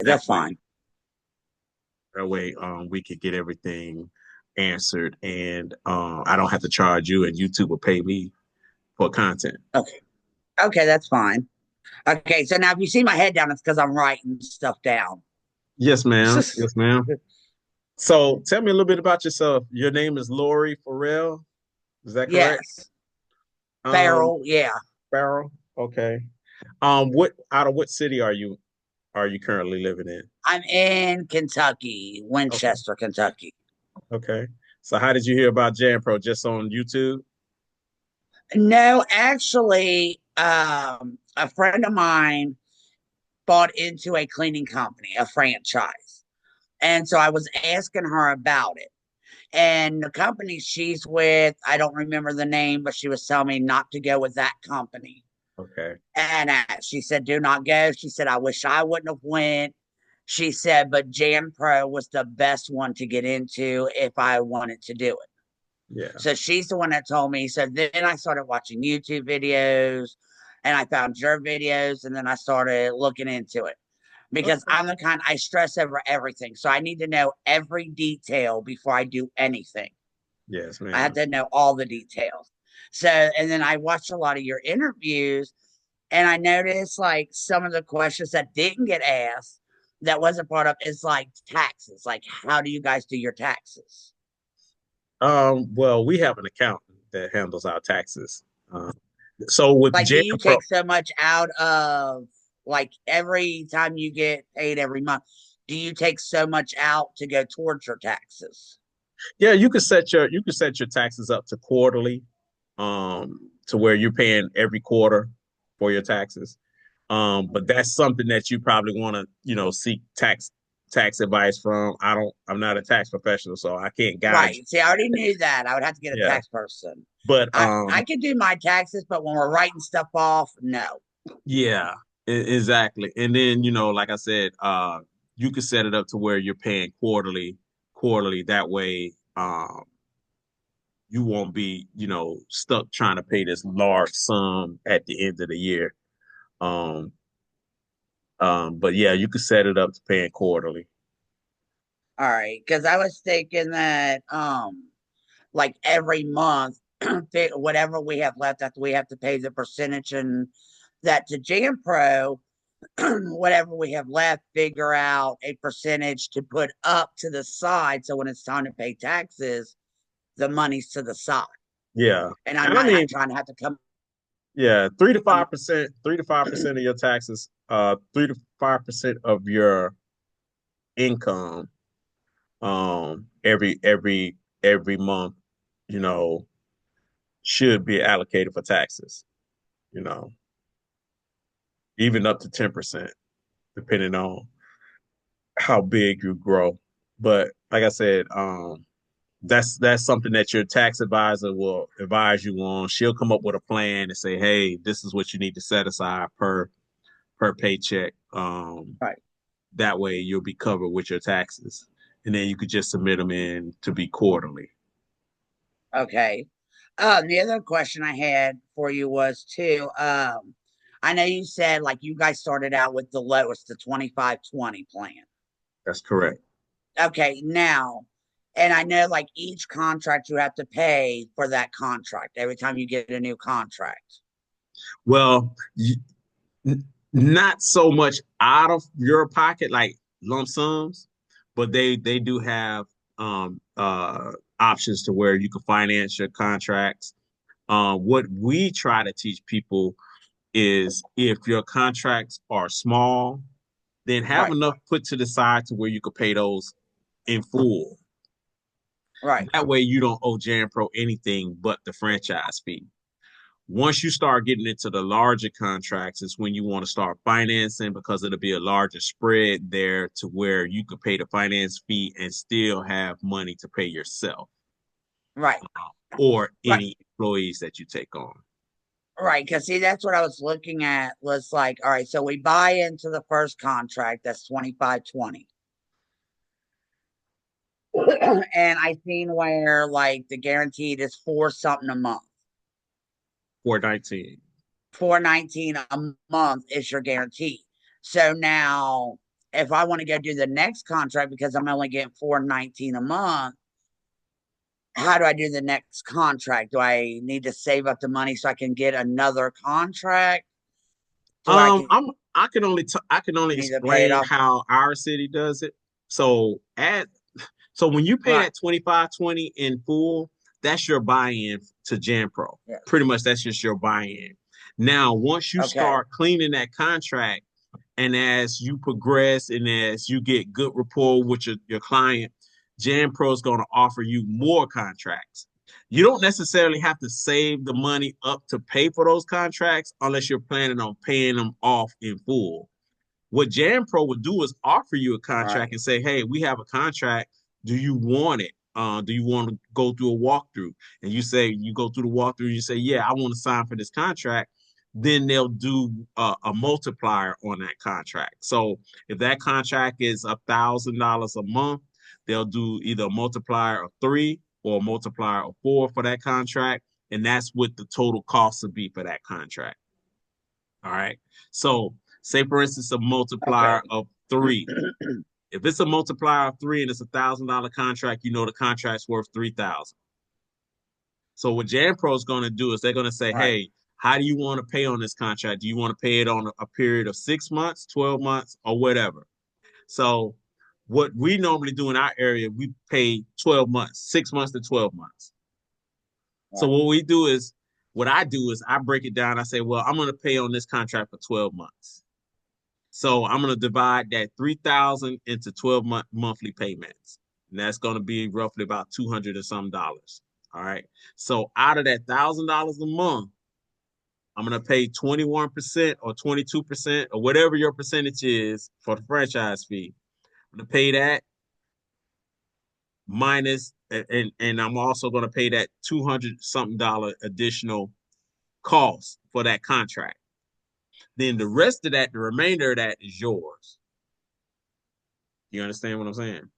That's way, fine. we could get everything answered, and I don't have to charge you, and YouTube will pay me for content. Okay. Okay, that's fine. Okay, so now if you see my head down, it's because I'm writing stuff down. Yes, ma'am. Yes, ma'am. So tell me a little bit about yourself. Your name is Lori Farrell. Is that correct? Yes. Um, Feral, yeah. Farrell. Okay. What out of what city are you currently living in? I'm in Kentucky, Okay. Winchester, Kentucky. Okay. So how did you hear about Jam Pro? Just on YouTube? No, actually, a friend of mine bought into a cleaning company, a franchise. And so I was asking her about it. And the company she's with, I don't remember the name, but she was telling me not to go with that company. Okay. And she said, "Do not go." She said, "I wish I wouldn't have went." She said, "But Jan Pro was the best one to get into if I wanted to do it." Yeah. So she's the one that told me. So then I started watching YouTube videos, and I found your videos, and then I started looking into it because Okay. I'm the kind I stress over everything. So I need to know every detail before I do anything. Yes, I have ma'am. to know all the details. So, and then I watched a lot of your interviews, and I noticed like some of the questions that didn't get asked that wasn't brought up is like taxes. Like, how do you guys do your taxes? Well, we have an accountant that handles our taxes. Uh, so with Like, do Jam you Pro, take so much out of like every time you get paid every month? Do you take so much out to go towards your taxes? yeah, you can set your taxes up to quarterly, to where you're paying every quarter for your taxes. But that's something that you probably want to, seek tax advice from. I'm not a tax professional, so I can't guide you. Right. See, I already knew that. I would have to get a Yeah. tax person. But I could do my taxes, but when we're writing stuff off, no. yeah, exactly. And then, like I said, you can set it up to where you're paying quarterly. That way, you won't be, stuck trying to pay this large sum at the end of the year. Um, but yeah, you can set it up to paying quarterly. All right. Because I was thinking that like every month, whatever we have left after we have to pay the percentage and that to Jam Pro, whatever we have left, figure out a percentage to put up to the side. So when it's time to pay taxes, the money's to the side. Yeah. And I'm And I not mean, trying to have to come. yeah, 3 to 5%, 3 to 5% of your taxes, 3 to 5% of your income, every month, you know, should be allocated for taxes, you know, even up to 10%, depending on how big you grow. But like I said, that's something that your tax advisor will advise you on. She'll come up with a plan and say, "Hey, this is what you need to set aside per paycheck." Right. That way, you'll be covered with your taxes, and then you could just submit them in to be quarterly. Okay. The other question I had for you was too, I know you said like you guys started out with the lowest, the 25/20 plan. That's correct. Okay, now, and I know like each contract you have to pay for that contract every time you get a new contract. Well, not so much out of your pocket, like lump sums, but they do have options to where you can finance your contracts. What we try to teach people is if your contracts are small, then have Right, enough put to the side to where you could pay those in full. right, That way you don't owe JanPro anything but the franchise fee. Once you start getting into the larger contracts, is when you want to start financing because it'll be a larger spread there to where you could pay the finance fee and still have money to pay yourself right, or right, any employees that you take on. right. Because see, that's what I was looking at was like, all right, so we buy into the first contract, that's 25/20. And I seen where like the guaranteed is four something a month. 419. 419 a month is your guarantee. So now if I want to go do the next contract because I'm only getting $419 a month, how do I do the next contract? Do I need to save up the money so I can get another contract? Do I can I can only either pay it explain off? how our city does it. So when you pay Right. that 25/20 in full, that's your buy-in to JanPro. Yeah. Pretty much that's just your buy-in. Now, once you Okay. start cleaning that contract, and as you progress and as you get good rapport with your client, JanPro is going to offer you more contracts. You don't necessarily have to save the money up to pay for those contracts unless you're planning on paying them off in full. What JanPro would do is offer you a contract Right. and say, hey, we have a contract. Do you want it? Do you want to go through a walkthrough? And you say, you go through the walkthrough, you say, yeah, I want to sign for this contract. Then they'll do a multiplier on that contract. So if that contract is $1,000 a month, they'll do either a multiplier of 3 or a multiplier of 4 for that contract. And that's what the total cost would be for that contract. All right. So say for instance a multiplier Okay. of 3. If it's a multiplier of 3 and it's $1,000 contract, you know the contract's worth 3,000. So what JanPro is going to do is they're going to say, Right. hey, how do you want to pay on this contract? Do you want to pay it on a period of 6 months, 12 months, or whatever? So what we normally do in our area, we pay 12 months, 6 months to 12 months. So Right. what I do is I break it down. I say, well, I'm going to pay on this contract for 12 months. So I'm going to divide that 3,000 into 12 monthly payments. And that's going to be roughly about 200 and some dollars. All right. So out of that $1,000 a month, I'm going to pay 21% or 22% or whatever your percentage is for the franchise fee. I'm going to pay that minus, and I'm also going to pay that 200 something dollar additional cost for that contract. Then the rest of that, the remainder of that is yours. You understand what I'm saying?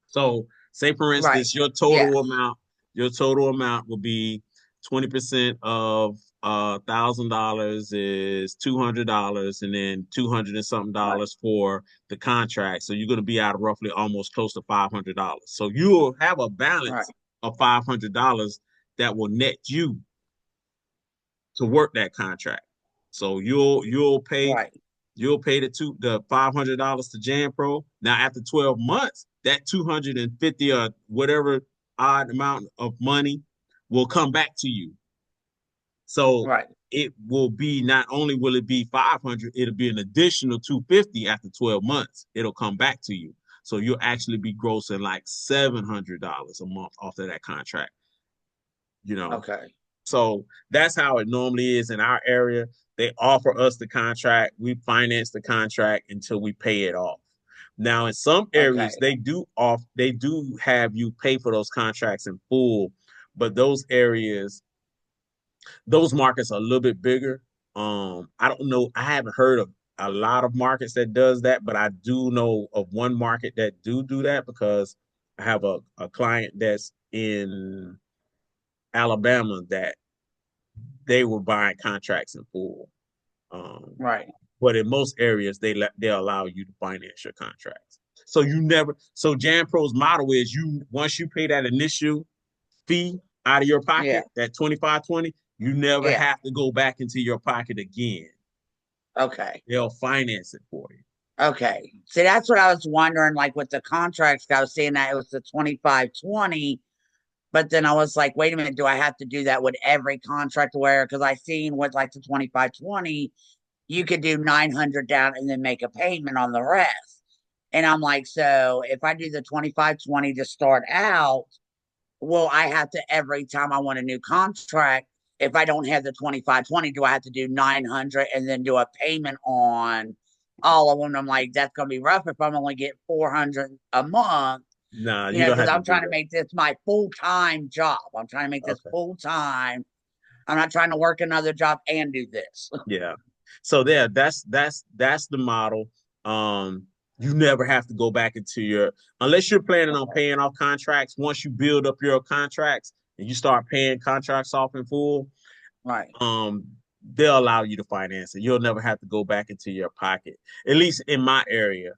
So say for Right. instance, Yes. your total amount will be 20% of $1,000 is $200, and then 200 and something Right. dollars for the contract. So you're going to be out of roughly almost close to $500. So you'll have a Right. balance of $500 that will net you to work that contract. So Right. you'll pay the $500 to JanPro. Now after 12 months, that 250 or whatever odd amount of money will come back to you. So Right. it will be, not only will it be 500, it'll be an additional 250 after 12 months. It'll come back to you. So you'll actually be grossing like $700 a month off of that contract, you know. Okay. So that's how it normally is in our area. They offer us the contract, we finance the contract until we pay it off. Now, in some areas, Okay. they do have you pay for those contracts in full, but those markets are a little bit bigger. I don't know. I haven't heard of a lot of markets that does that, but I do know of one market that do that because I have a client that's in Alabama that they were buying contracts in full. Um, Right. but in most areas, they allow you to finance your contracts. So you never. So JanPro's model is you once you pay that initial fee out of your Yeah. pocket, that 25/20, you never Yeah. have to go back into your pocket again. Okay. They'll finance it for you. Okay. See, that's what I was wondering. Like with the contracts, I was seeing that it was the 25/20, but then I was like, wait a minute, do I have to do that with every contract where, because I seen with like the 25/20, you could do 900 down and then make a payment on the rest. And I'm like, so if I do the 25/20 to start out, will I have to, every time I want a new contract, if I don't have the 25/20, do I have to do 900 and then do a payment on all of them? I'm like, that's going to be rough if I'm only getting 400 a month, Nah, you don't because have to I'm do trying to that. make this my full time job. I'm trying to make this Okay. full time. I'm not trying to work another job and do this. Yeah. So there, that's the model. You never have to go back into your unless you're planning on Okay. paying off contracts. Once you build up your contracts and you start paying contracts off in full, Right. um, they'll allow you to finance it. You'll never have to go back into your pocket. At least in my area,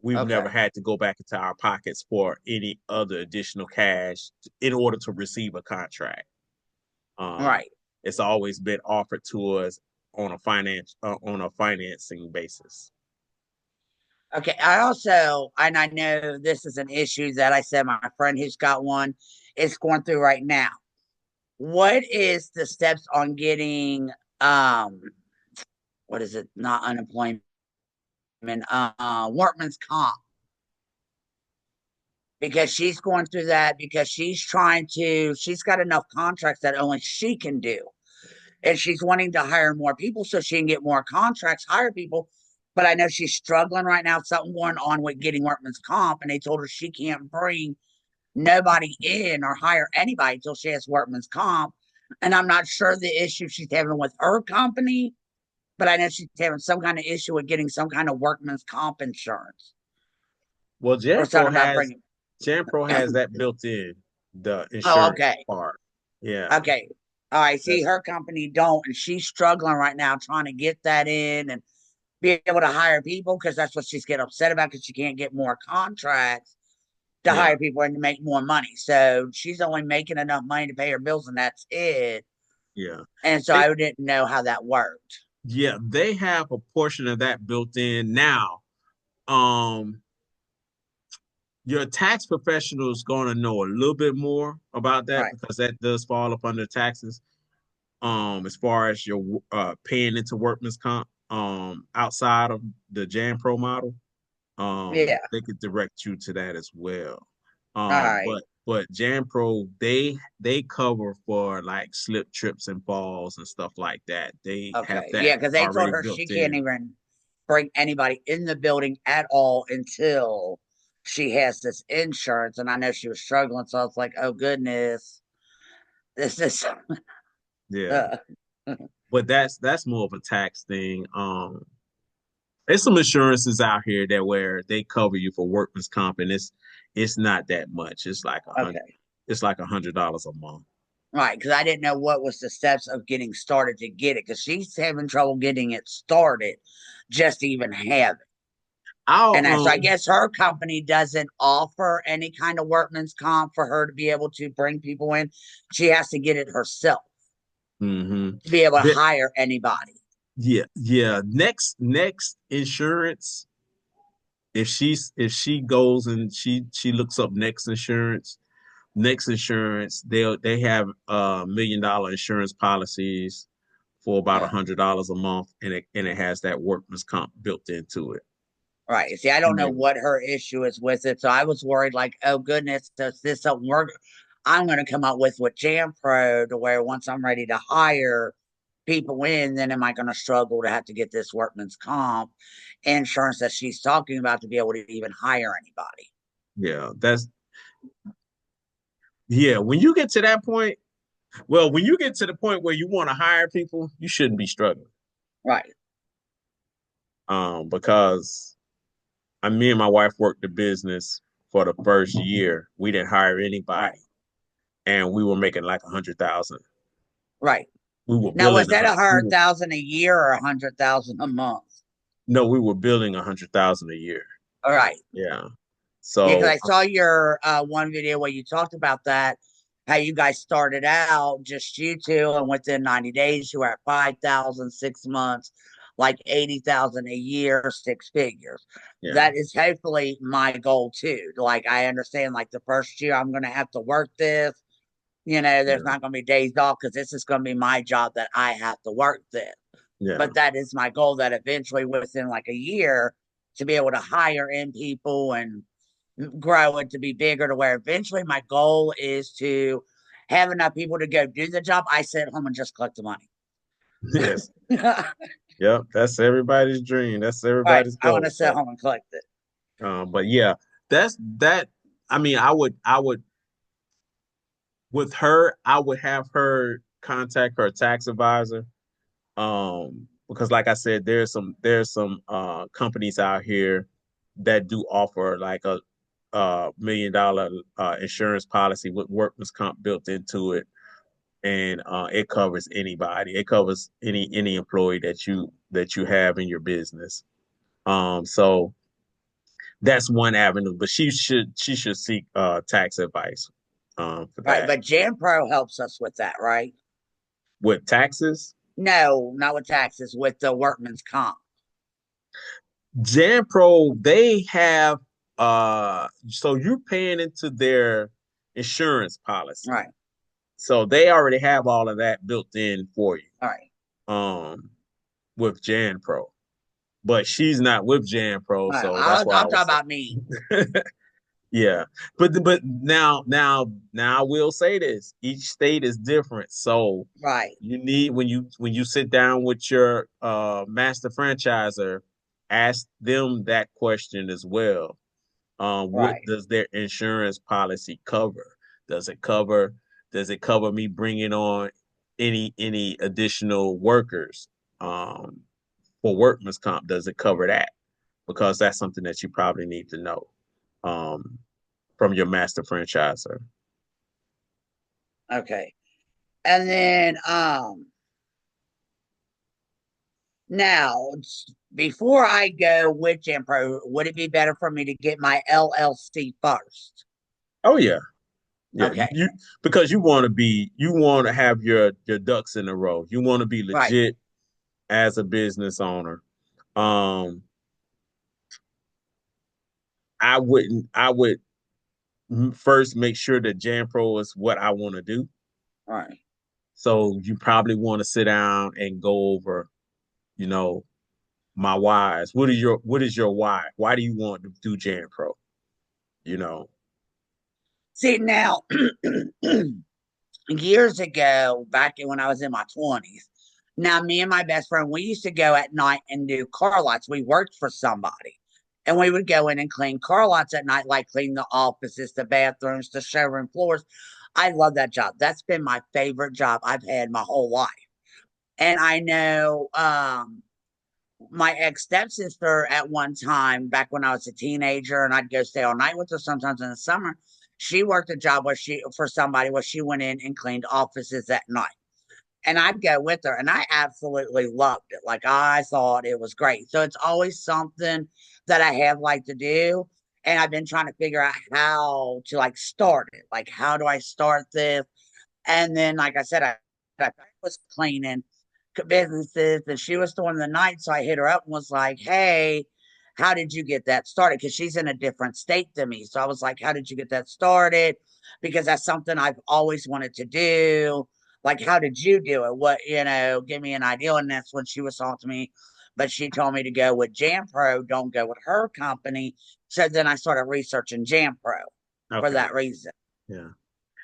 we've never Okay. had to go back into our pockets for any other additional cash in order to receive a contract. Um, Right. it's always been offered to us on a financing basis. Okay. I also, and I know this is an issue that I said my friend who's got one is going through right now. What is the steps on getting um what is it? Not unemployment, workman's comp, because she's going through that because she's got enough contracts that only she can do. And she's wanting to hire more people so she can get more contracts, hire people. But I know she's struggling right now, something going on with getting workman's comp, and they told her she can't bring nobody in or hire anybody until she has workman's comp. And I'm not sure the issue she's having with her company, but I know she's having some kind of issue with getting some kind of workman's comp insurance Well, or something about bringing. JanPro has that built in, the Oh, insurance okay. part. Yeah, Okay. All right. See, that's her company don't, and she's struggling right now trying to get that in and be able to hire people because that's what she's getting upset about because she can't get more contracts to yeah, hire people and to make more money. So she's only making enough money to pay her bills, and that's it. yeah. And so They, I didn't know how that worked. yeah, they have a portion of that built in now. Um, your tax professional is going to know a little bit more about that Right. because that does fall up under taxes. As far as your paying into workman's comp, outside of the Jan Pro model, Yeah. they could direct you to that as well. All right. But Jan Pro, they cover for like slip, trips, and falls and stuff like that. They have Okay. that Yeah. Because they told already her built she can't in. even bring anybody in the building at all until she has this insurance. And I know she was struggling. So I was like, oh, goodness. This is. Yeah, Uh, but that's more of a tax thing. There's some insurances out here that where they cover you for workman's comp, and it's not that much. okay. It's like $100 a month. Right. Because I didn't know what was the steps of getting started to get it because she's having trouble getting it started just to even have it. I'll So I guess her company doesn't offer any kind of workman's comp for her to be able to bring people in. She has to get it herself mhm. to be able to The- hire anybody. yeah. Next insurance. If she goes and she looks up next insurance, they have $1 million insurance policies for about Uh, $100 a month, and it has that workman's comp built into it. right. See, I don't And know then what her issue is with it. So I was worried, like, oh, goodness, does this something work? I'm going to come up with Jam Pro to where once I'm ready to hire people in, then am I going to struggle to have to get this workman's comp insurance that she's talking about to be able to even hire anybody? yeah, that's yeah. When you get to that point, well, when you get to the point where you want to hire people, you shouldn't be struggling. Right. Because me and my wife worked the business for the first year. We didn't hire Right. anybody, and we were making like 100,000. Right. We were Now, was billing that a we hundred were, thousand a year or 100,000 a month? no, we were billing 100,000 a year. All right. Yeah. Yeah, because So I saw your one video where you talked about that, how you guys started out just you two, and within 90 days you were at 5,000, 6 months, like 80,000 a year, six figures. yeah, That is hopefully my goal too. Like I understand, like the first year I'm going to have to work this. There's yeah, not going to be days off because this is going to be my job that I have to work this. yeah, But that is my goal, that eventually within like a year to be able to hire in people and grow it to be bigger to where eventually my goal is to have enough people to go do the job. I sit at home and just collect the money. yes, Right. yep. That's everybody's dream. That's I everybody's want to goal. sit at home and collect it. But yeah, that's that. I mean, I would with her, I would have her contact her tax advisor. Because like I said, there's some companies out here that do offer like a $1 million insurance policy with workman's comp built into it. and it covers anybody. It covers any employee that you have in your business. So that's one avenue, but she should seek tax advice for Right. that. But Jan Pro helps us with that, right? With taxes, No, not with taxes, with the workman's comp. JanPro, they have so you're paying into their insurance policy. Right. So they already have all of that built in for All right. you with JanPro. But she's not with JanPro, All right. so that's why I I'm talking was about me. saying. Yeah. But now I will say this. Each state is different. So Right. you need when you sit down with your master franchisor, ask them that question as well. What Right. does their insurance policy cover? Does it cover does it cover me bringing on any additional workers for workman's comp? Does it cover that? Because that's something that you probably need to know um, from your master franchisor. Okay. And then now before I go with Jan Pro, would it be better for me to get my LLC first? Oh yeah, yeah. Okay. You because you want to have your ducks in a row. You want to be Right. legit as a business owner. Um, I would first make sure that JanPro is what I want to do. Right. So you probably want to sit down and go over, you know, my whys. What is your why? Why do you want to do JanPro? You know, See now years ago, back when I was in my 20s, now me and my best friend, we used to go at night and do car lots. We worked for somebody. And we would go in and clean car lots at night, like clean the offices, the bathrooms, the showroom floors. I love that job. That's been my favorite job I've had my whole life. And I know my ex stepsister at one time, back when I was a teenager, and I'd go stay all night with her sometimes in the summer. She worked a job where she for somebody where she went in and cleaned offices at night. And I'd go with her, and I absolutely loved it. Like I thought it was great. So it's always something that I have like to do. And I've been trying to figure out how to like start it. Like, how do I start this? And then, like I said, I was cleaning businesses and she was doing the night. So I hit her up and was like, hey, how did you get that started? Because she's in a different state than me. So I was like, how did you get that started? Because that's something I've always wanted to do. Like, how did you do it? What, give me an idea. And that's when she was talking to me. But she told me to go with JanPro, don't go with her company. So then I started researching JanPro for okay, that reason. yeah.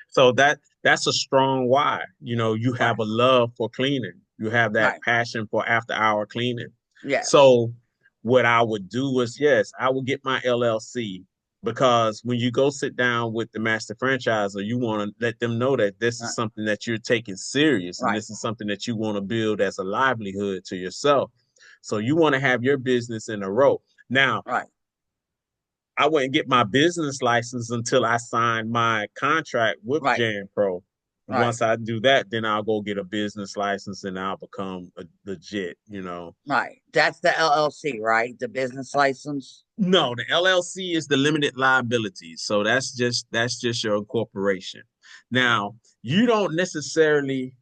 So that's a strong why. You know, you Right. have a love for cleaning. You have that Right. passion for after hour cleaning. Yes. So what I would do is yes, I would get my LLC because when you go sit down with the master franchisor, you want to let them know that this is Right. something that you're taking serious and Right. this is something that you want to build as a livelihood to yourself. So you want to have your business in a row. Now, Right. I wouldn't get my business license until I signed my contract with Right. JanPro. Right. Once I do that, then I'll go get a business license and I'll become a legit, you know. Right. That's the LLC, right? The business license. No, the LLC is the limited liability. So that's just your corporation. Now, you don't necessarily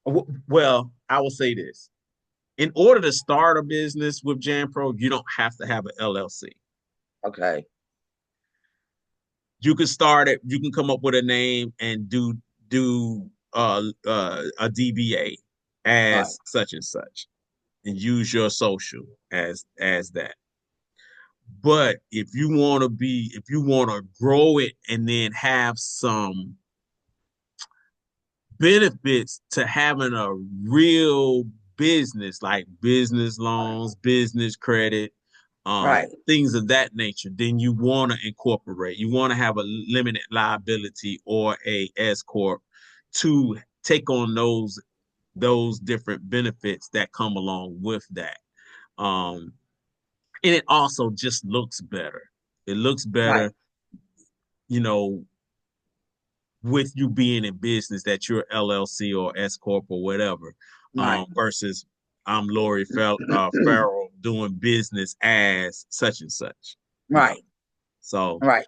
well, I will say this. In order to start a business with JanPro, you don't have to have an LLC. Okay. You can start it. You can come up with a name and do a DBA Right. as such and such, and use your social as that. But if you want to grow it and then have some benefits to having a real business like business Right. loans, business credit, Right. things of that nature, then you want to incorporate. You want to have a limited liability or a S corp to take on those different benefits that come along with that. Um, and it also just looks better. It looks Right. better, you know, with you being in business that you're LLC or S corp or whatever, Right. versus I'm Lori Farrell doing business as such and such, you know. Right. So Right.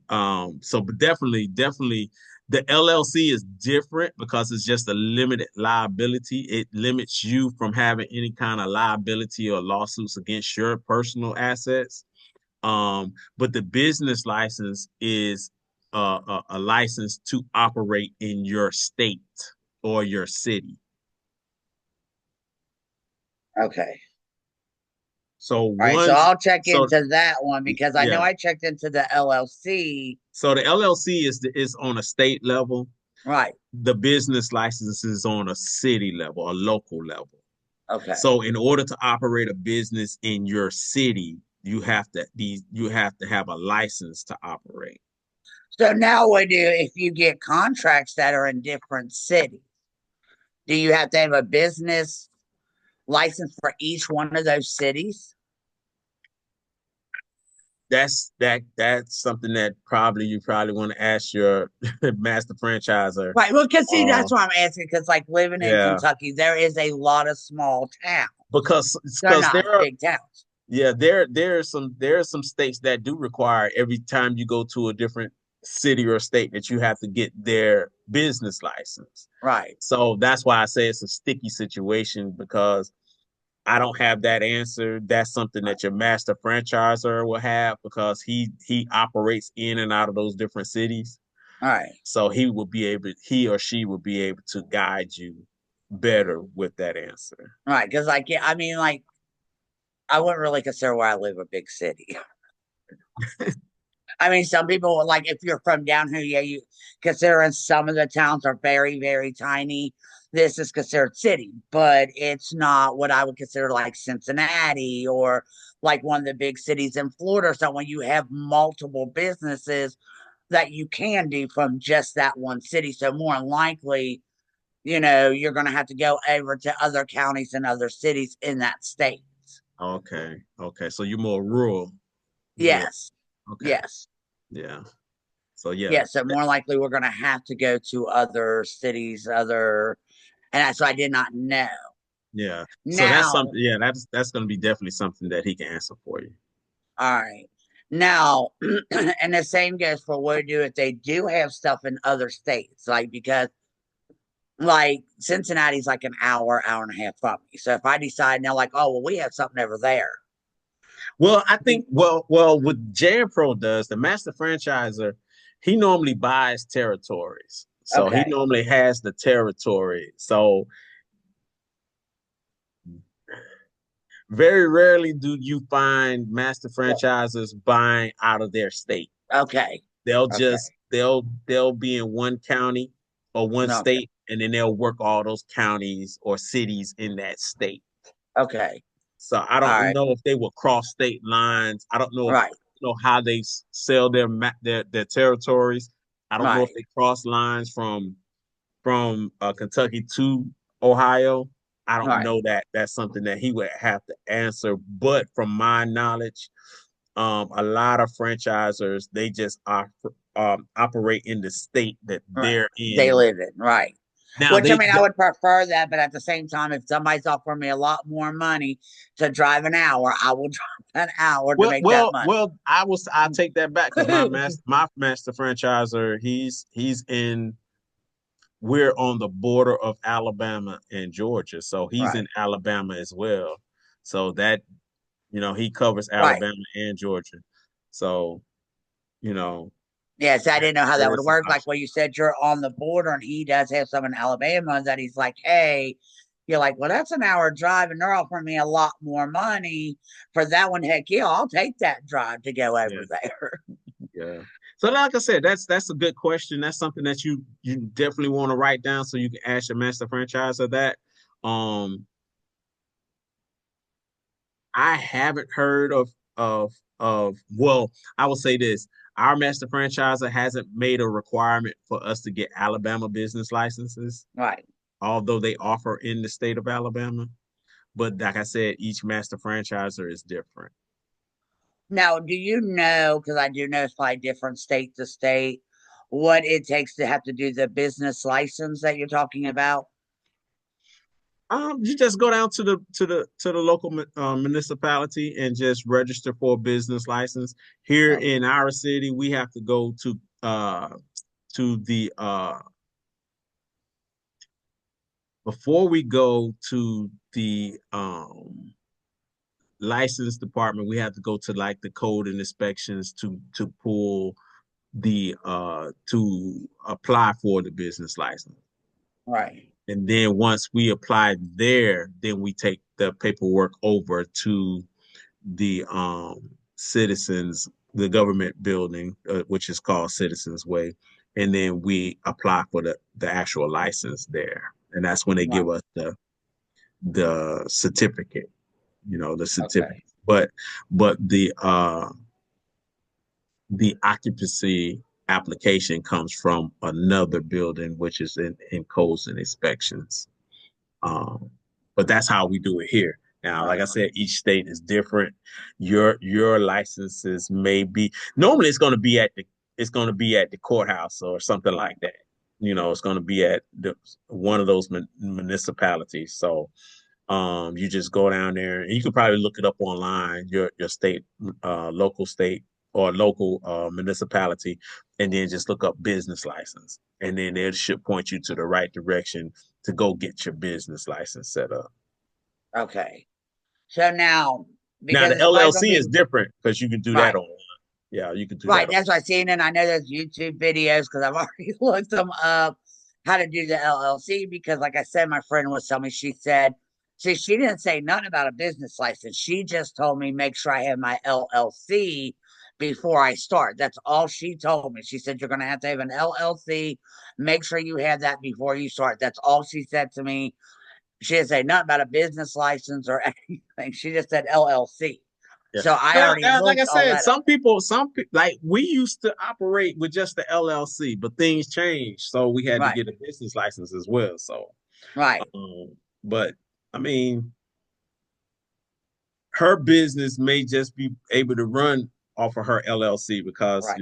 but definitely the LLC is different because it's just a limited liability. It limits you from having any kind of liability or lawsuits against your personal assets. But the business license is a license to operate in your state or your city. Okay. So All right. So one's I'll check so into that one because I know yeah. I checked into the LLC. So the LLC is on a state level. Right. The business license is on a city level, a local level. Okay. So in order to operate a business in your city, you have to have a license to operate. So now what do if you get contracts that are in different cities? Do you have to have a business license for each one of those cities? That's something that probably you probably want to ask your master franchisor. Right. Well, because see, Uh that's why I'm asking. Because like living in yeah, Kentucky, there is a lot of small towns. They're because not there are big towns. yeah, there are some states that do require every time you go to a different city or state that you have to get their business license. Right. So that's why I say it's a sticky situation because I don't have that answer. That's something Right. that your master franchisor will have because he operates in and out of those different cities. Right. So he or she will be able to guide you better with that answer. Right. Because like, yeah, I mean, like, I wouldn't really consider where I live a big city. I mean, some people like if you're from down here, yeah, you considering some of the towns are very, very tiny. This is considered city, but it's not what I would consider like Cincinnati or like one of the big cities in Florida. So when you have multiple businesses that you can do from just that one city, so more than likely, you're going to have to go over to other counties and other cities in that state. Okay. Okay. So you're more rural. Rural. Yes, Okay. yes. Yeah. So yeah. Yeah, so more likely we're going to have to go to other cities, and that's what I did not know. Yeah. So that's Now, something, yeah, that's gonna be definitely something that he can answer for you. all right. Now, and the same goes for what to do if they do have stuff in other states, like because like Cincinnati's like an hour and a half from me. So if I decide now, like, oh well, we have something over there. Well, I think well what Jan Pro does, the master franchisor, he normally buys territories. So he Okay, normally has the territory. So very rarely do you find master franchisers buying out of their state. okay, They'll okay, just they'll be in one county or one okay, state, and then they'll work all those counties or cities in that state. okay. So I All don't right, know if they will cross state lines. I don't know if right, how they sell their territories. I don't know if right, they cross lines from Kentucky to Ohio. I don't right. know that. That's something that he would have to answer. But from my knowledge, a lot of franchisors they just operate in the state that Right. they're They in. live in, right. Now Which I they mean, I would prefer that, but at the same time, if somebody's offering me a lot more money to drive an hour, I will drive an hour to make that money. I take that back because my master franchisor he's in we're on the border of Alabama and Georgia, so he's in Right, Alabama as well. So that he covers right. Alabama and Georgia. So you know Yes, I didn't know how that there would is some work. Like options. what you said, you're on the border, and he does have some in Alabama that he's like, hey, you're like, well, that's an hour drive, and they're offering me a lot more money for that one. Heck yeah, I'll take that drive to go Yeah, over there. yeah. So like I said, that's a good question. That's something that you definitely want to write down so you can ask your master franchiser that. Um, I haven't heard of well, I will say this. Our master franchisor hasn't made a requirement for us to get Alabama business licenses, Right. although they offer in the state of Alabama. But like I said, each master franchisor is different. Now, do you know? Because I do know it's probably different state to state. what it takes to have to do the business license that you're talking about? You just go down to the local municipality and just register for a business license. Here Oh, in our city, we have to go to the before we go to the license department, we have to go to like the code and inspections to pull the to apply for the business license. right, And then once we apply there, then we take the paperwork over to the citizens, the government building, which is called Citizens Way, and then we apply for the actual license there, and that's when they right. give us the certificate, the certificate. Okay, But the occupancy application comes from another building, which is in codes and inspections. Um, but that's how we do it here. Now, like right, I said, each state is different. Your licenses may be normally it's going to be at the courthouse or something like that. It's going to be at one of those municipalities. So you just go down there and you can probably look it up online, your state, local state or local municipality, and then just look up business license. And then it should point you to the right direction to go get your business license set up. okay. So now, Now because the it's probably going to LLC is be different because you can do that right, online. Yeah, you can do right. that. That's what I've seen, and I know there's YouTube videos because I've already looked them up how to do the LLC. Because, like I said, my friend was telling me she said, see, she didn't say nothing about a business license. She just told me make sure I have my LLC before I start. That's all she told me. She said you're going to have an LLC. Make sure you have that before you start. That's all she said to me. She didn't say nothing about a business license or anything. She just said LLC. Yeah. So I Well, already like I looked all said, that up. some people, like we used to operate with just the LLC, but things changed, so we had to Right, get a business license as well. So, right, but I mean, her business may just be able to run off of her LLC because right,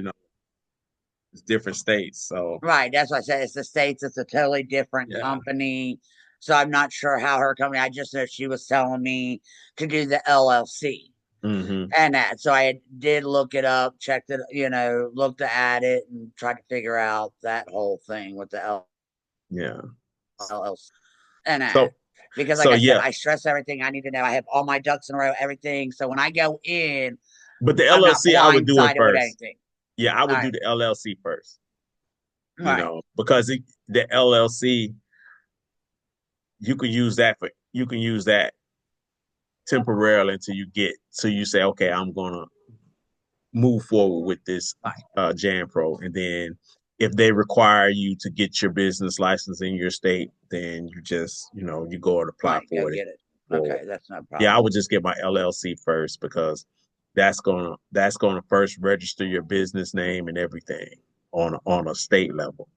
it's different states. So, right. That's what I said. It's the States, it's a totally different yeah. company. So I'm not sure how her company, I just know she was telling me to do the LLC Hmm. and that. So I did look it up, checked it, looked at it and tried to figure out that whole thing with the Yeah. LLC and that. So, Because, like so I said, yeah, I stress everything I need to know. I have all my ducks in a row, everything. So when I go in, but the I'm not LLC, I would do it blindsided with first. anything. Yeah, I All would do right. the LLC first, Right. because the LLC, you can use that temporarily until you say, okay, I'm gonna move forward with this Right. Jan Pro, and then if they require you to get your business license in your state, then you just you go and apply Right. Go for it. get it. Or Okay. That's no yeah, I problem. would just get my LLC first because that's gonna first register your business name and everything on a state level.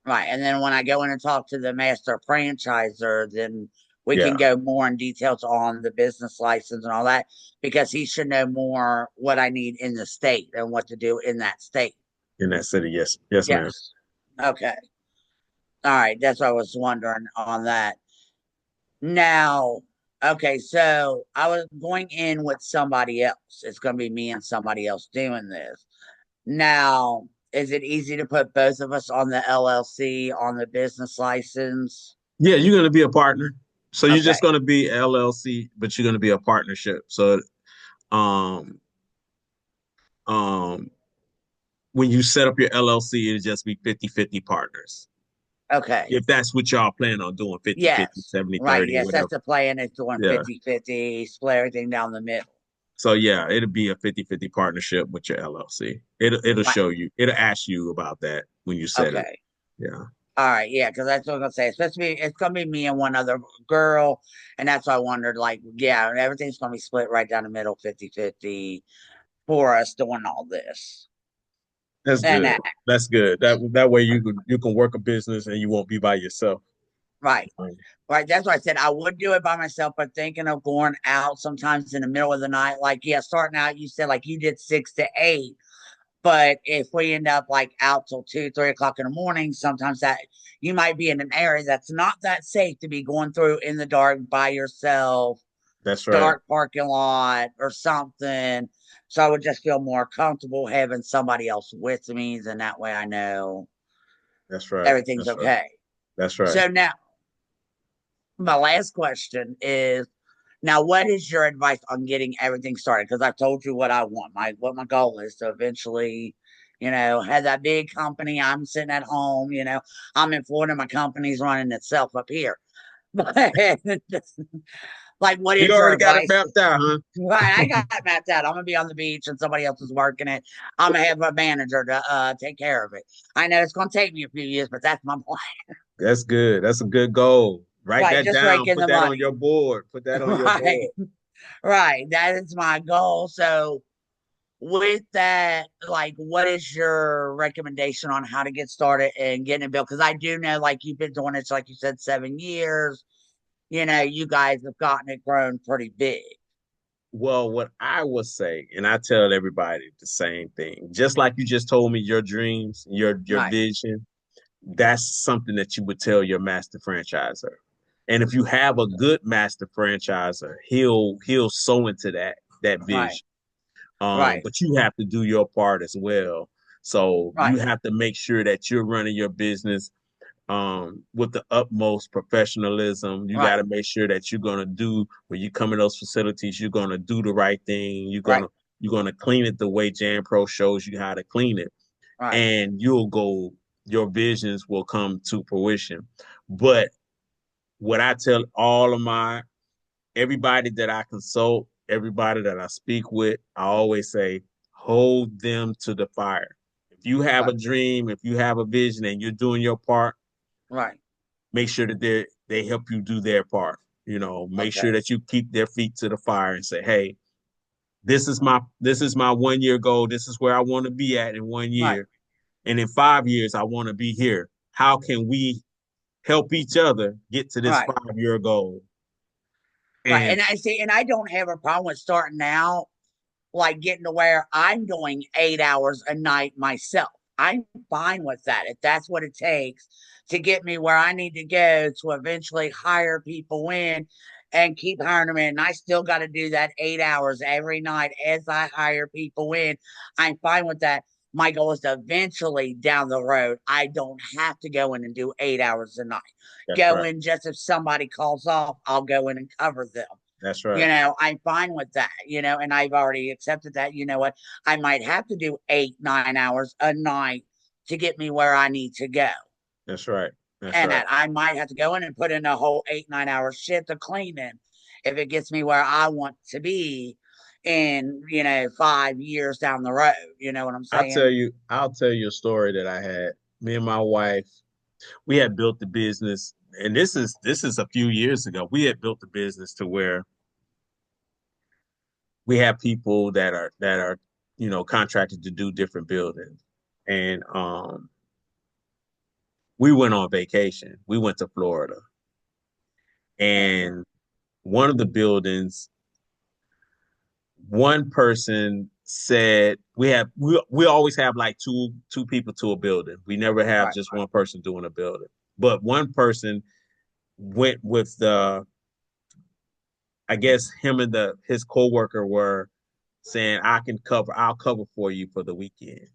Right. And then when I go in and talk to the master franchisor, then we Yeah, can go more in details on the business license and all that because he should know more what I need in the state and what to do in that state. in that city. Yes, yes, ma'am. Yes. Okay. All right. That's what I was wondering on that. Now, okay, so I was going in with somebody else. It's going to be me and somebody else doing this. Now, is it easy to put both of us on the LLC on the business license? Yeah, you're gonna be a partner. So you're just Okay, gonna be LLC, but you're gonna be a partnership. So um um when you set up your LLC, it'll just be 50-50 partners. okay. If that's what y'all plan on doing, 50-50, Yes, right. 70-30, Yes, that's whatever. the plan. It's doing Yeah. 50-50, split everything down the middle. So yeah, it'll be a 50-50 partnership with your LLC. It'll Right. show you, it'll ask you about that when you set it. Okay. Yeah. All right, yeah, because that's what I'm gonna say. It's gonna be me and one other girl, and that's why I wondered, like, yeah, everything's gonna be split right down the middle, 50-50 for us doing all this. That's And good. that, That's good. That way you can work a business and you won't be by yourself. right. Right. That's why I said I would do it by myself, but thinking of going out sometimes in the middle of the night, like, yeah, starting out, you said like you did 6 to 8. But if we end up like out till 2, 3 o'clock in the morning, sometimes that you might be in an area that's not that safe to be going through in the dark by yourself, That's right. dark parking lot or something. So I would just feel more comfortable having somebody else with me. Then that way I know That's right. everything's That's right. okay. That's right. So now my last question is, now what is your advice on getting everything started? Because I've told you what I want. My goal is to eventually, have that big company. I'm sitting at home, I'm in Florida, my company's running itself up here. But like what You is your already got it advice? mapped out, huh? Right, I got it mapped out. I'm gonna be on the beach and somebody else is working it. I'm gonna have a manager to take care of it. I know it's gonna take me a few years, but that's my plan. That's good. That's a good goal. Write Right, that just down. raking Put the that on money. your board. Put that on your Right. board. Right. That is my goal. So with that, like what is your recommendation on how to get started and getting it built? Because I do know like you've been doing it, like you said, 7 years. You guys have gotten it grown pretty big. Well, what I would say, and I tell everybody the same thing, just like you just told me your dreams, your Right. vision, that's something that you would tell your master franchiser. And if you have a good master franchiser, he'll sow into that Right. vision. Right. But you have to do your part as well. So you Right. have to make sure that you're running your business with the utmost professionalism. You got Right. to make sure that you're gonna do when you come in those facilities, you're gonna do the right thing. Right. You're gonna clean it the way Jan Pro shows you how to clean it, Right. and you'll go. Your visions will come to fruition. But what I tell all of my everybody that I consult, everybody that I speak with, I always say, hold them to the fire. If you have Right. a dream, if you have a vision, and you're doing your part, Right. make sure that they help you do their part. Make Okay. sure that you keep their feet to the fire and say, hey, this is my 1 year goal. This is where I want to be at in one Right. year. And in 5 years, I want to be here. How can we help each other get to this Right. 5 year goal? Right. And And I see, and I don't have a problem with starting out, like getting to where I'm doing 8 hours a night myself. I'm fine with that. If that's what it takes to get me where I need to go to eventually hire people in and keep hiring them in. And I still got to do that 8 hours every night as I hire people in. I'm fine with that. My goal is to eventually down the road, I don't have to go in and do 8 hours a night. that's Go right. in just if somebody calls off, I'll go in and cover them. That's right. I'm fine with that, and I've already accepted that. You know what? I might have to do 8, 9 hours a night to get me where I need to go. That's right. That's And right. that I might have to go in and put in a whole 8, 9 hour shift of cleaning if it gets me where I want to be in, 5 years down the road. You know what I'm saying? I'll tell you a story that I had. Me and my wife, we had built the business, and this is a few years ago. We had built the business to where we have people that are contracted to do different buildings. And we went on vacation. We went to Florida. And one of the buildings, one person said we always have like two people to a building. We never have Right. just one person doing a building. But one person went with the I guess him and his coworker were saying I'll cover for you for the weekend.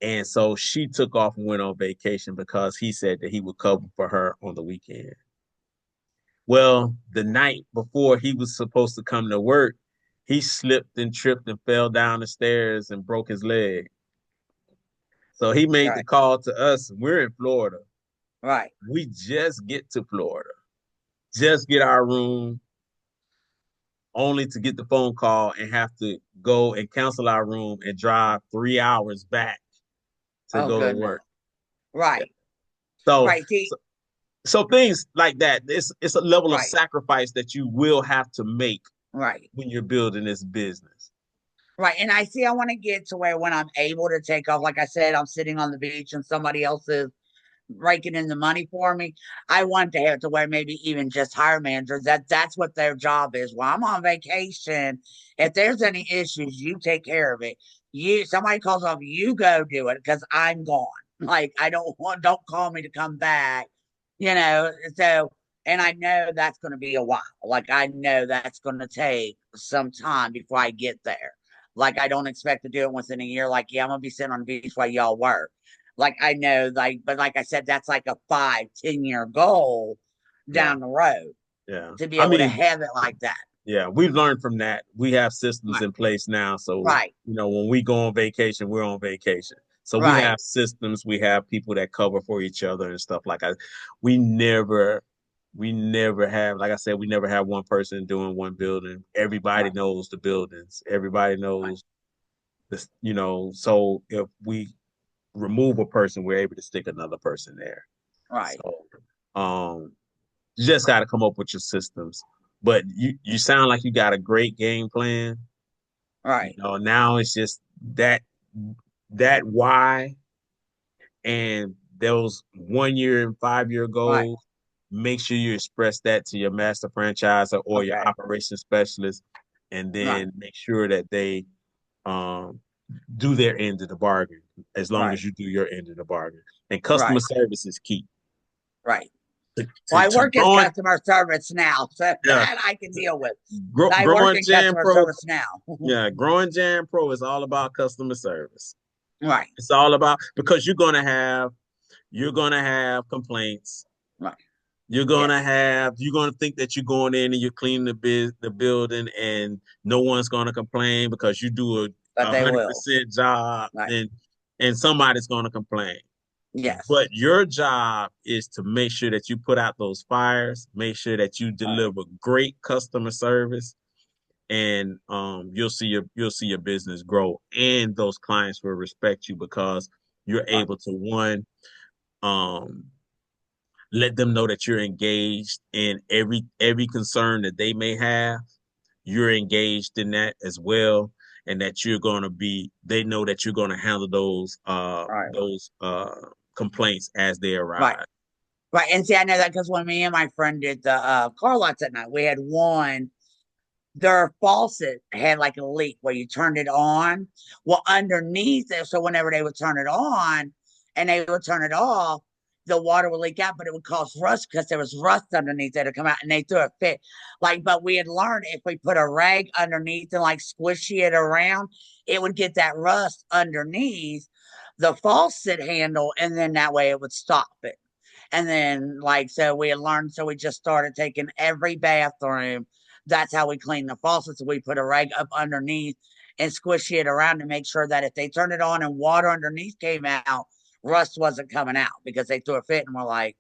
And so she took off and went on vacation because he said that he would cover for her on the weekend. Well, the night before he was supposed to come to work, he slipped and tripped and fell down the stairs and broke his leg. So he made the Right. call to us. We're in Florida. Right. We just get to Florida, just get our room, only to get the phone call and have to go and cancel our room and drive 3 hours back to Oh, go to goodness. work. Yeah. Right. So, Right. See, so, so things like that. It's a level of right. sacrifice that you will have to make Right. when you're building this business. Right. And I want to get to where when I'm able to take off, like I said, I'm sitting on the beach and somebody else is raking in the money for me. I want to have it to where maybe even just hire managers, that's what their job is. While I'm on vacation, if there's any issues, you take care of it. You somebody calls off, you go do it because I'm gone. Like I don't call me to come back, you know. So and I know that's going to be a while. Like I know that's going to take some time before I get there. Like I don't expect to do it within a year. Like yeah, I'm gonna be sitting on the beach while y'all work. Like I know, like, but like I said, that's like a 5, 10 year goal Yeah, down the road yeah. to be I able to mean, have it like that. yeah, we've learned from that. We have systems Right, in place now. So, right, when we go on vacation, we're on vacation. So we right, have systems, we have people that cover for each other and stuff like that. We never, we never have, like I said, we never have one person doing one building. Everybody right, knows the buildings. Everybody right, knows this, so if we remove a person, we're able to stick another person there. right, So, um, you just got to come up with your systems. But you sound like you got a great game plan. right, Now it's just that why and those 1 year and 5 year right. goals. Make sure you express that to your master franchiser or your Okay, operations specialist, and right, then make sure that they um, do their end of the bargain. As long right, as you do your end of the bargain, and customer right, service is key right. to Well, to, I to work in growing. customer service now, so Yeah, that I can deal with. I work growing in Jan customer Pro. service now. Yeah, growing Jan Pro is all about customer service. Right, It's all about because you're gonna have complaints. right. You're Yeah, gonna have you're gonna think that you're going in and you're cleaning the building and no one's gonna complain because you do a but a they hundred will. percent job Right. and somebody's gonna complain. Yes. But your job is to make sure that you put out those fires, make sure that you Right. deliver great customer service, and you'll see your business grow, and those clients will respect you because you're Right. able to one um let them know that you're engaged in every concern that they may have. You're engaged in that as well, and that they know that you're going to handle Right. those complaints as they Right. arise. Right. And see, I know that because when me and my friend did the car lots at night, we had one, their faucet had like a leak where you turned it on. Well, underneath it, so whenever they would turn it on and they would turn it off, the water would leak out, but it would cause rust because there was rust underneath it to come out and they threw a fit. Like, but we had learned if we put a rag underneath and like squishy it around, it would get that rust underneath the faucet handle, and then that way it would stop it. And then, like, so we had learned, so we just started taking every bathroom. That's how we clean the faucets. We put a rag up underneath and squish it around to make sure that if they turned it on and water underneath came out, rust wasn't coming out because they threw a fit and we're like,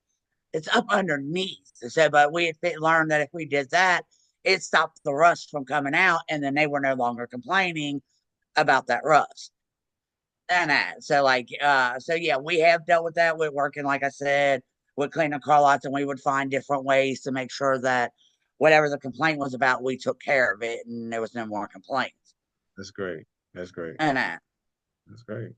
it's up underneath. So, but we had learned that if we did that, it stopped the rust from coming out, and then they were no longer complaining about that rust and that. So like so yeah, we have dealt with that. We're working, like I said, with cleaning car lots, and we would find different ways to make sure that whatever the complaint was about, we took care of it and there was no more complaints. That's great. That's great. And that. That's great.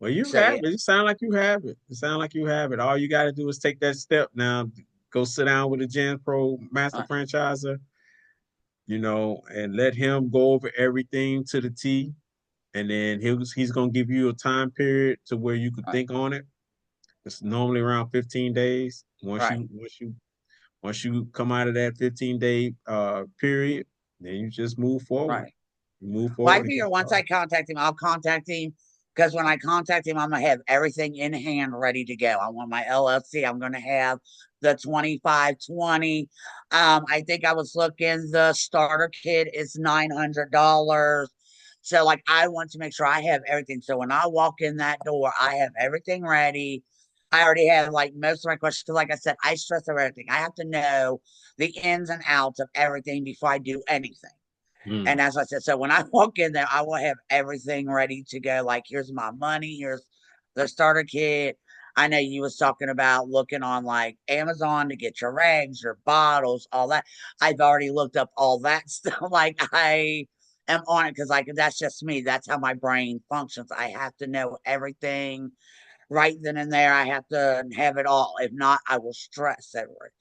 Well, you So have yeah. it. You sound like you have it. You sound like you have it. All you got to do is take that step now. Go sit down with a Gen Pro master Right, franchiser, and let him go over everything to the T, and then he's gonna give you a time period to where you could right, think on it. It's normally around 15 days. Once right, you once you once you come out of that 15-day period, then you just move forward. right. You move Well, I forward and get figure once I started. contact him, I'll contact him because when I contact him, I'm gonna have everything in hand ready to go. I want my LLC. I'm gonna have the 2520. I think I was looking. The starter kit is $900. So like, I want to make sure I have everything. So when I walk in that door, I have everything ready. I already have like most of my questions. Because like I said, I stress over everything. I have to know the ins and outs of everything before I do anything. Mm, And as I said, so when I walk in there, I will have everything ready to go. Like, here's my money, here's the starter kit. I know you was talking about looking on like Amazon to get your rags, your bottles, all that. I've already looked up all that stuff. Like I am on it because like that's just me. That's how my brain functions. I have to know everything right then and there. I have to have it all. If not, I will stress over it.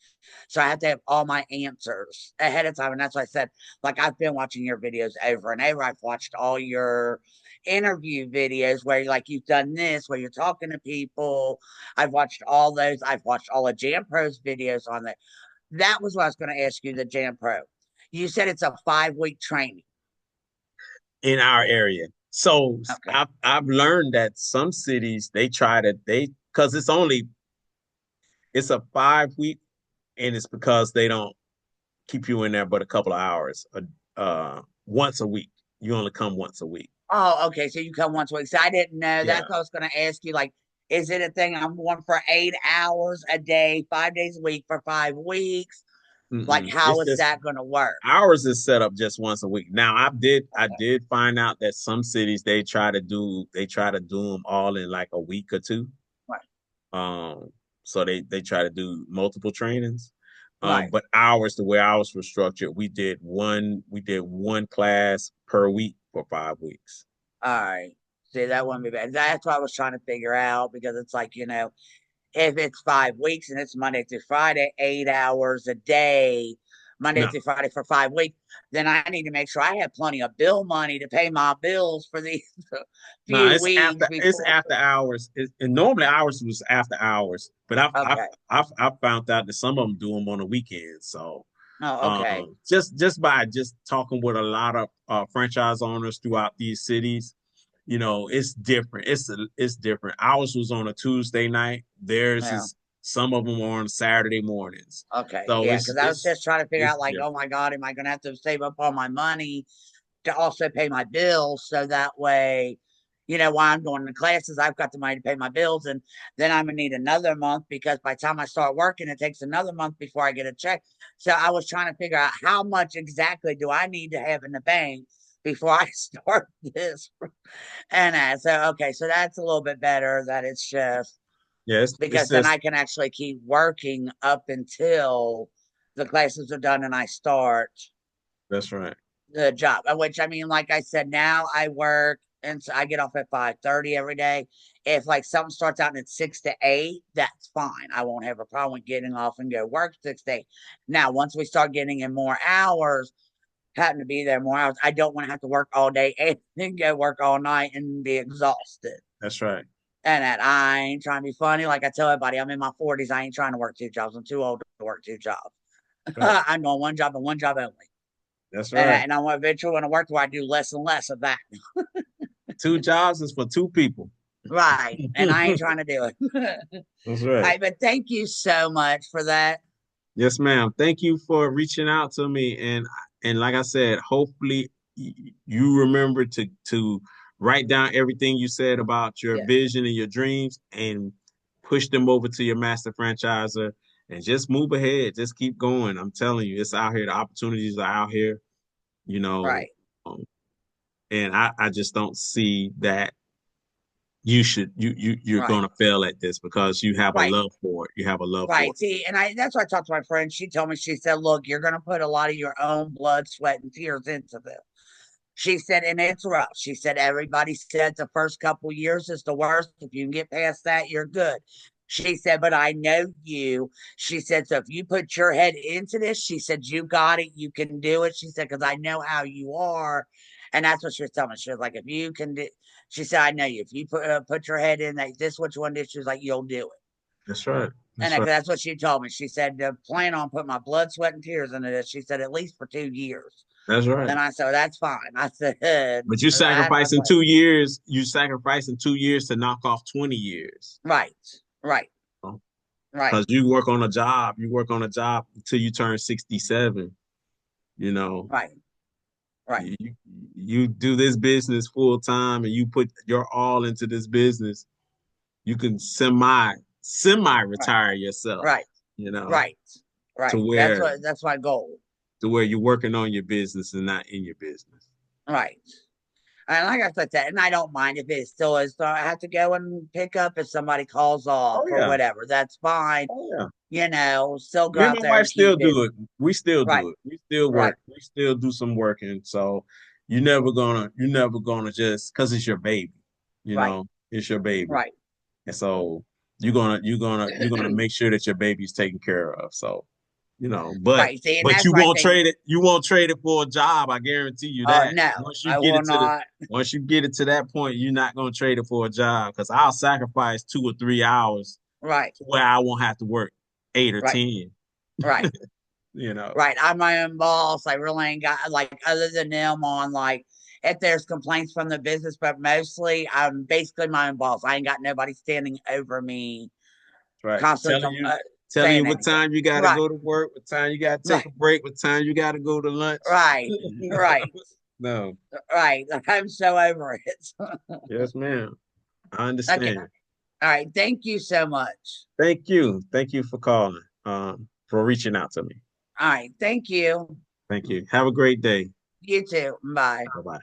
So I have to have all my answers ahead of time. And that's why I said, like, I've been watching your videos over and over. I've watched all your interview videos where like you've done this, where you're talking to people. I've watched all those. I've watched all of Jam Pro's videos on that. That was what I was going to ask you, the Jam Pro. You said it's a 5 week training. in our area. So Okay. I've learned that some cities they try to they because it's a 5 week, and it's because they don't keep you in there but a couple of hours once a week. You only come once a week. Oh, okay. So you come once a week. So I didn't know. Yeah. That's what I was going to ask you. Like, is it a thing I'm going for 8 hours a day, 5 days a week for 5 weeks? Like, Mm-mm. how It's is just that going to work? ours is set up just once a week. Now I Okay. did find out that some cities they try to do them all in like a week or two. Right. Um, so they try to do multiple trainings. Right. But ours, the way ours was structured, we did one class per week for 5 weeks. All right. See, that wouldn't be bad. That's what I was trying to figure out because it's like, if it's 5 weeks and it's Monday through Friday, 8 hours a day, Monday No, through Friday for 5 weeks, then I need to make sure I have plenty of bill money to pay my bills for these no, few weeks it's before. after hours. And normally ours was after hours, but Okay. I've found out that some of them do them on the weekends. So Oh, okay. just by just talking with a lot of franchise owners throughout these cities, it's different. It's different. Ours was on a Tuesday night. Theirs Yeah. is some of them are on Saturday mornings. Okay. So Yeah. Because I was just trying to figure it's out, like, oh different. my God, am I going to have to save up all my money to also pay my bills? So that way, while I'm going to classes, I've got the money to pay my bills. And then I'm going to need another month because by the time I start working, it takes another month before I get a check. So I was trying to figure out how much exactly do I need to have in the bank before I start this. And okay, so that's a little bit better that it's just Yeah, it's because then just I can actually keep working up until the classes are done and I start that's right. the job. Which I mean, like I said, now I work and so I get off at 5:30 every day. If like something starts out at 6 to 8, that's fine. I won't have a problem with getting off and go work 6 to 8. Now, once we start getting in more hours, happen to be there more hours, I don't want to have to work all day and then go work all night and be exhausted. That's right. And that I ain't trying to be funny. Like I tell everybody, I'm in my 40s. I ain't trying to work two jobs. I'm too old to work two jobs. Right. I'm doing one job and one job only. That's And, right. and I want eventually want to work where I do less and less of that. Two jobs is for two people. Right. And I ain't trying to do it. All That's right. right. But thank you so much for that. Yes, ma'am. Thank you for reaching out to me, and like I said, hopefully you remember to write down everything you said about your Yeah. vision and your dreams and push them over to your master franchisor and just move ahead. Just keep going. I'm telling you, it's out here. The opportunities are out here, you know, Right. um, and I just don't see that you're Right. gonna fail at this because you have a Right. love for it. You have a love for Right. it. See, and that's why I talked to my friend. She told me, she said, look, you're going to put a lot of your own blood, sweat, and tears into this. She said, and it's rough. She said, everybody said the first couple years is the worst. If you can get past that, you're good. She said, but I know you. She said, so if you put your head into this, she said, you got it. You can do it. She said, because I know how you are. And that's what she was telling me. She was like, if you can do, she said, I know you. If you put your head in that, this what you want to do, she was like, you'll do it. That's right. And That's right. that's what she told me. She said, plan on putting my blood, sweat, and tears into this. She said, at least for 2 years. That's right. And I said, that's fine. I said, But you're that I'm sacrificing like, 2 years. You sacrificing 2 years to knock off 20 years. right, right, right, Because you work on a job until you turn 67. You know, right, right, you, you do this business full time and you put your all into this business. You can semi right, retire yourself, right, you know, right, to right. where That's my goal. you're working on your business and not in your business. Right. And like I said that, and I don't mind if it still is. So I have to go and pick up if somebody calls off Oh or yeah. whatever. That's fine. Oh yeah. Still go Me and out my there wife and keep still it. do it. We still Right, do it. We still right, work. We still do some working. So you're never gonna just because it's your baby. right, It's your baby. right. And so you're gonna make sure that your baby's taken care of. So, but Right. See, and but that's you my won't thing. trade it. You won't trade it for a job. I guarantee you that. No, Once you I get will it to the not. once you get it to that point, you're not gonna trade it for a job because I'll sacrifice 2 or 3 hours Right. to where I won't have to work 8 or Right. 10. Right. You know. Right. I'm my own boss. I really ain't got like other than them on like if there's complaints from the business, but mostly I'm basically my own boss. I ain't got nobody standing over me Right. constantly Telling you saying what anything. time you gotta Right. go to work, what time you gotta take Right. a break, what time you gotta go to lunch. Right. Right. No. Right. Like I'm so over it. Yes, ma'am. I Okay. understand. All right. Thank you so much. Thank you. Thank you for calling, for reaching out to me. All right. Thank you. Thank you. Have a great day. You too. Bye. Bye bye.